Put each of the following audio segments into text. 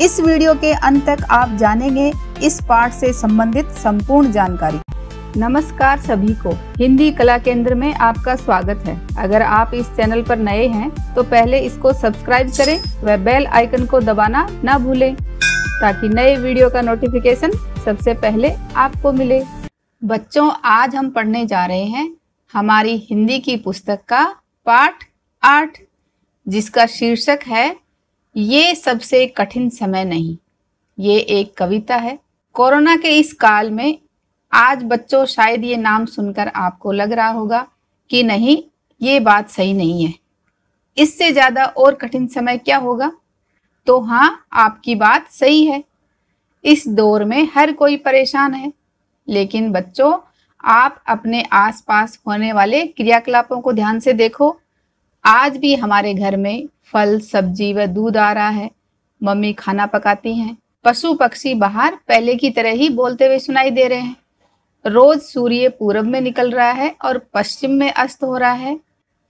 इस वीडियो के अंत तक आप जानेंगे इस पाठ से संबंधित संपूर्ण जानकारी। नमस्कार सभी को, हिंदी कला केंद्र में आपका स्वागत है। अगर आप इस चैनल पर नए हैं तो पहले इसको सब्सक्राइब करें व बेल आइकन को दबाना ना भूलें ताकि नए वीडियो का नोटिफिकेशन सबसे पहले आपको मिले। बच्चों, आज हम पढ़ने जा रहे हैं हमारी हिंदी की पुस्तक का पाठ 8, जिसका शीर्षक है ये सबसे कठिन समय नहीं। ये एक कविता है। कोरोना के इस काल में आज बच्चों शायद ये नाम सुनकर आपको लग रहा होगा कि नहीं, ये बात सही नहीं है, इससे ज़्यादा और कठिन समय क्या होगा। तो हाँ, आपकी बात सही है। इस दौर में हर कोई परेशान है, लेकिन बच्चों आप अपने आसपास होने वाले क्रियाकलापों को ध्यान से देखो। आज भी हमारे घर में फल, सब्जी व दूध आ रहा है, मम्मी खाना पकाती हैं, पशु पक्षी बाहर पहले की तरह ही बोलते हुए सुनाई दे रहे हैं, रोज सूर्य पूरब में निकल रहा है और पश्चिम में अस्त हो रहा है,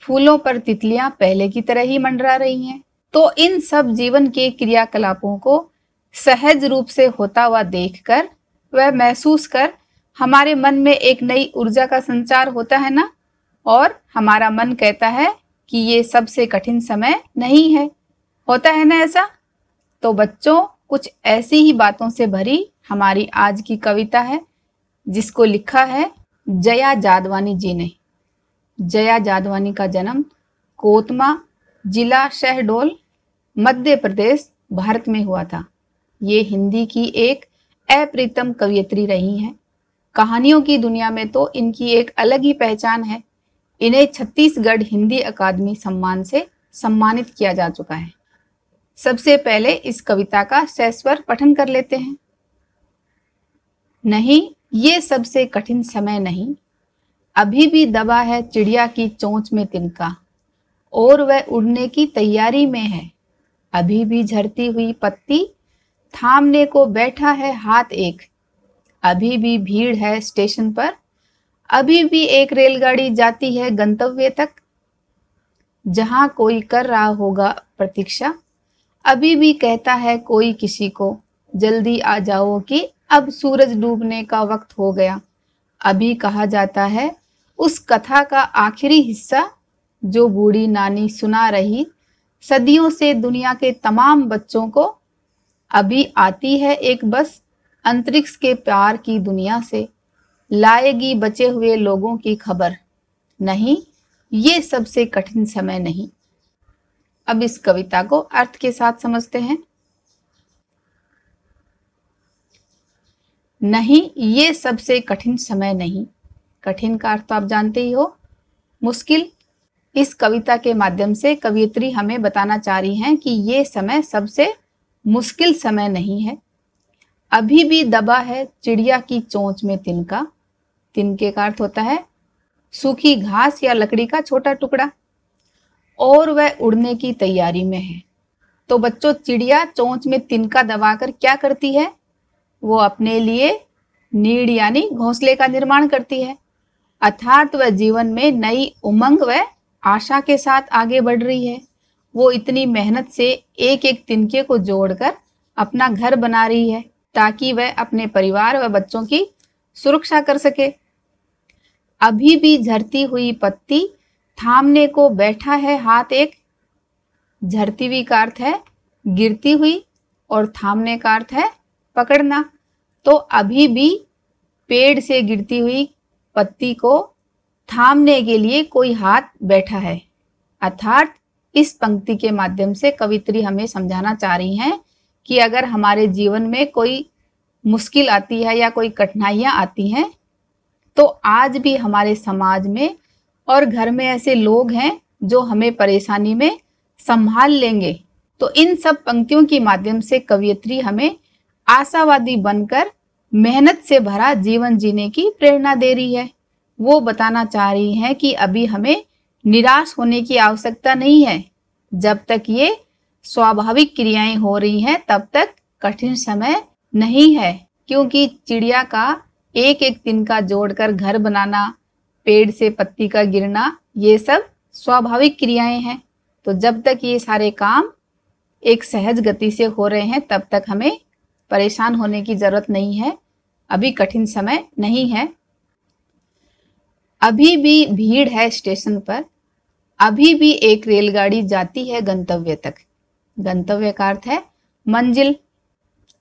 फूलों पर तितलियां पहले की तरह ही मंडरा रही हैं। तो इन सब जीवन के क्रियाकलापों को सहज रूप से होता हुआ देखकर व महसूस कर हमारे मन में एक नई ऊर्जा का संचार होता है ना, और हमारा मन कहता है कि ये सबसे कठिन समय नहीं है। होता है ना ऐसा? तो बच्चों, कुछ ऐसी ही बातों से भरी हमारी आज की कविता है, जिसको लिखा है जया जादवानी जी ने। जया जादवानी का जन्म कोतमा, जिला शहडोल, मध्य प्रदेश, भारत में हुआ था। ये हिंदी की एक अप्रितम कवयित्री रही हैं। कहानियों की दुनिया में तो इनकी एक अलग ही पहचान है। इन्हें छत्तीसगढ़ हिंदी अकादमी सम्मान से सम्मानित किया जा चुका है। सबसे पहले इस कविता का सस्वर पठन कर लेते हैं। नहीं, ये सबसे कठिन समय नहीं, अभी भी दबा है चिड़िया की चोंच में तिनका, और वह उड़ने की तैयारी में है। अभी भी झरती हुई पत्ती थामने को बैठा है हाथ एक। अभी भी भीड़ है स्टेशन पर, अभी भी एक रेलगाड़ी जाती है गंतव्य तक, जहां कोई कर रहा होगा प्रतीक्षा। अभी भी कहता है कोई किसी को, जल्दी आ जाओ कि अब सूरज डूबने का वक्त हो गया। अभी कहा जाता है उस कथा का आखिरी हिस्सा जो बूढ़ी नानी सुना रही सदियों से दुनिया के तमाम बच्चों को। अभी आती है एक बस अंतरिक्ष के प्यार की दुनिया से, लाएगी बचे हुए लोगों की खबर। नहीं, ये सबसे कठिन समय नहीं। अब इस कविता को अर्थ के साथ समझते हैं। नहीं, ये सबसे कठिन समय नहीं। कठिन का अर्थ तो आप जानते ही हो, मुश्किल। इस कविता के माध्यम से कवयित्री हमें बताना चाह रही हैं कि ये समय सबसे मुश्किल समय नहीं है। अभी भी दबा है चिड़िया की चोंच में तिनका। तिनके का अर्थ होता है सूखी घास या लकड़ी का छोटा टुकड़ा, और वह उड़ने की तैयारी में है। तो बच्चों, चिड़िया चोंच में तिनका दबाकर क्या करती है? वो अपने लिए नीड़ यानी घोंसले का निर्माण करती है, अर्थात वह जीवन में नई उमंग व आशा के साथ आगे बढ़ रही है। वो इतनी मेहनत से एक एक तिनके को जोड़कर अपना घर बना रही है ताकि वह अपने परिवार व बच्चों की सुरक्षा कर सके। अभी भी झरती हुई पत्ती थामने को बैठा है हाथ एक। झरती हुई का अर्थ है गिरती हुई और थामने का अर्थ है पकड़ना। तो अभी भी पेड़ से गिरती हुई पत्ती को थामने के लिए कोई हाथ बैठा है। अर्थात इस पंक्ति के माध्यम से कवित्री हमें समझाना चाह रही हैं कि अगर हमारे जीवन में कोई मुश्किल आती है या कोई कठिनाइयां आती हैं, तो आज भी हमारे समाज में और घर में ऐसे लोग हैं जो हमें परेशानी में संभाल लेंगे। तो इन सब पंक्तियों के माध्यम से कवयित्री हमें आशावादी बनकर मेहनत से भरा जीवन जीने की प्रेरणा दे रही है। वो बताना चाह रही हैं कि अभी हमें निराश होने की आवश्यकता नहीं है। जब तक ये स्वाभाविक क्रियाएं हो रही हैं तब तक कठिन समय नहीं है, क्योंकि चिड़िया का एक एक तिनका जोड़कर घर बनाना, पेड़ से पत्ती का गिरना, ये सब स्वाभाविक क्रियाएं हैं। तो जब तक ये सारे काम एक सहज गति से हो रहे हैं तब तक हमें परेशान होने की जरूरत नहीं है। अभी कठिन समय नहीं है। अभी भी भीड़ है स्टेशन पर, अभी भी एक रेलगाड़ी जाती है गंतव्य तक। गंतव्य का अर्थ है मंजिल।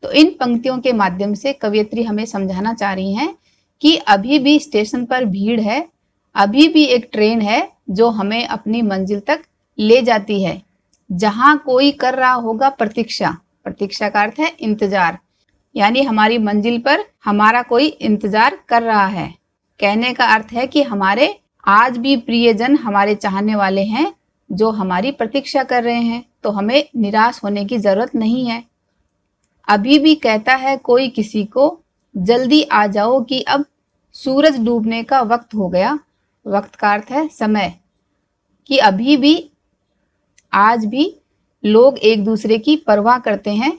तो इन पंक्तियों के माध्यम से कवयित्री हमें समझाना चाह रही हैं कि अभी भी स्टेशन पर भीड़ है, अभी भी एक ट्रेन है जो हमें अपनी मंजिल तक ले जाती है। जहां कोई कर रहा होगा प्रतीक्षा, प्रतीक्षा का अर्थ है इंतजार, यानी हमारी मंजिल पर हमारा कोई इंतजार कर रहा है। कहने का अर्थ है कि हमारे आज भी प्रियजन, हमारे चाहने वाले हैं जो हमारी प्रतीक्षा कर रहे हैं, तो हमें निराश होने की जरूरत नहीं है। अभी भी कहता है कोई किसी को, जल्दी आ जाओ कि अब सूरज डूबने का वक्त हो गया। वक्त का अर्थ है समय। कि अभी भी, आज भी लोग एक दूसरे की परवाह करते हैं।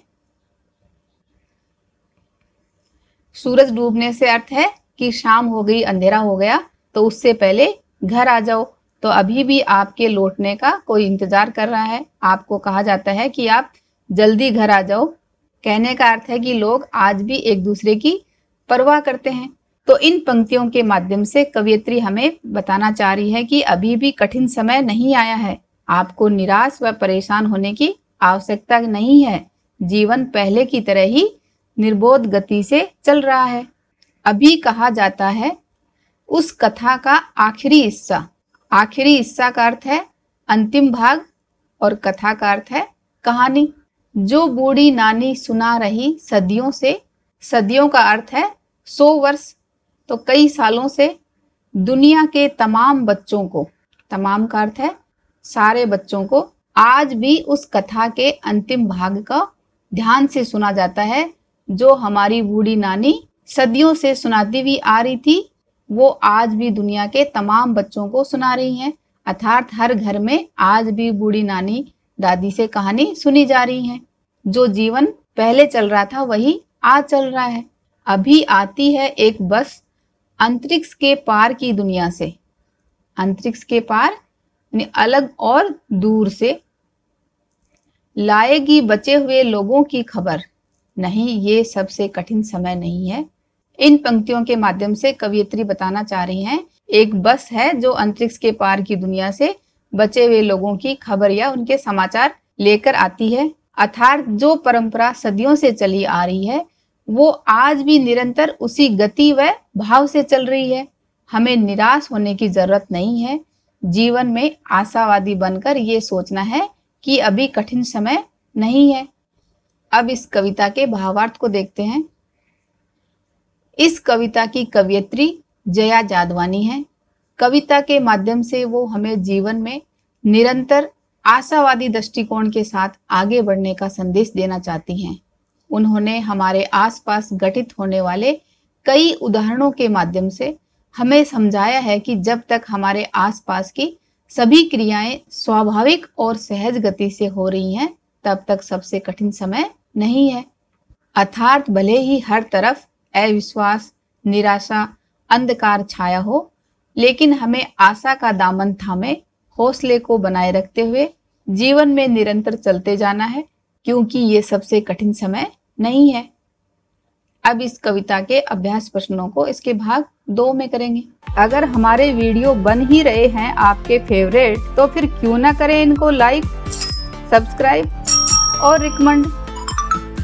सूरज डूबने से अर्थ है कि शाम हो गई, अंधेरा हो गया, तो उससे पहले घर आ जाओ। तो अभी भी आपके लौटने का कोई इंतजार कर रहा है। आपको कहा जाता है कि आप जल्दी घर आ जाओ। कहने का अर्थ है कि लोग आज भी एक दूसरे की परवाह करते हैं। तो इन पंक्तियों के माध्यम से कवयित्री हमें बताना चाह रही है कि अभी भी कठिन समय नहीं आया है। आपको निराश व परेशान होने की आवश्यकता नहीं है। जीवन पहले की तरह ही निर्बोध गति से चल रहा है। अभी कहा जाता है उस कथा का आखिरी हिस्सा। आखिरी हिस्सा का अर्थ है अंतिम भाग और कथा का अर्थ है कहानी। जो बूढ़ी नानी सुना रही सदियों से, सदियों का अर्थ है 100 वर्ष, तो कई सालों से दुनिया के तमाम बच्चों को, तमाम का अर्थ है सारे बच्चों को, आज भी उस कथा के अंतिम भाग का ध्यान से सुना जाता है। जो हमारी बूढ़ी नानी सदियों से सुनाती हुई आ रही थी, वो आज भी दुनिया के तमाम बच्चों को सुना रही हैं। अर्थात हर घर में आज भी बूढ़ी नानी दादी से कहानी सुनी जा रही है। जो जीवन पहले चल रहा था वही आज चल रहा है। अभी आती है एक बस अंतरिक्ष के पार की दुनिया से। अंतरिक्ष के पार यानी अलग और दूर से। लाएगी बचे हुए लोगों की खबर। नहीं, ये सबसे कठिन समय नहीं है। इन पंक्तियों के माध्यम से कवयित्री बताना चाह रही हैं, एक बस है जो अंतरिक्ष के पार की दुनिया से बचे हुए लोगों की खबर या उनके समाचार लेकर आती है। अर्थात जो परंपरा सदियों से चली आ रही है वो आज भी निरंतर उसी गति व भाव से चल रही है। हमें निराश होने की जरूरत नहीं है। जीवन में आशावादी बनकर ये सोचना है कि अभी कठिन समय नहीं है। अब इस कविता के भावार्थ को देखते हैं। इस कविता की कवयित्री जया जादवानी है। कविता के माध्यम से वो हमें जीवन में निरंतर आशावादी दृष्टिकोण के साथ आगे बढ़ने का संदेश देना चाहती हैं। उन्होंने हमारे आसपास घटित होने वाले कई उदाहरणों के माध्यम से हमें समझाया है कि जब तक हमारे आसपास की सभी क्रियाएं स्वाभाविक और सहज गति से हो रही हैं, तब तक सबसे कठिन समय नहीं है। अर्थात भले ही हर तरफ अविश्वास, निराशा, अंधकार छाया हो, लेकिन हमें आशा का दामन थामे हौसले को बनाए रखते हुए जीवन में निरंतर चलते जाना है, क्योंकि ये सबसे कठिन समय नहीं है। अब इस कविता के अभ्यास प्रश्नों को इसके भाग 2 में करेंगे। अगर हमारे वीडियो बन ही रहे हैं आपके फेवरेट, तो फिर क्यों ना करें इनको लाइक, सब्सक्राइब और रिकमेंड।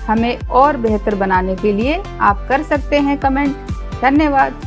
हमें और बेहतर बनाने के लिए आप कर सकते हैं कमेंट। धन्यवाद।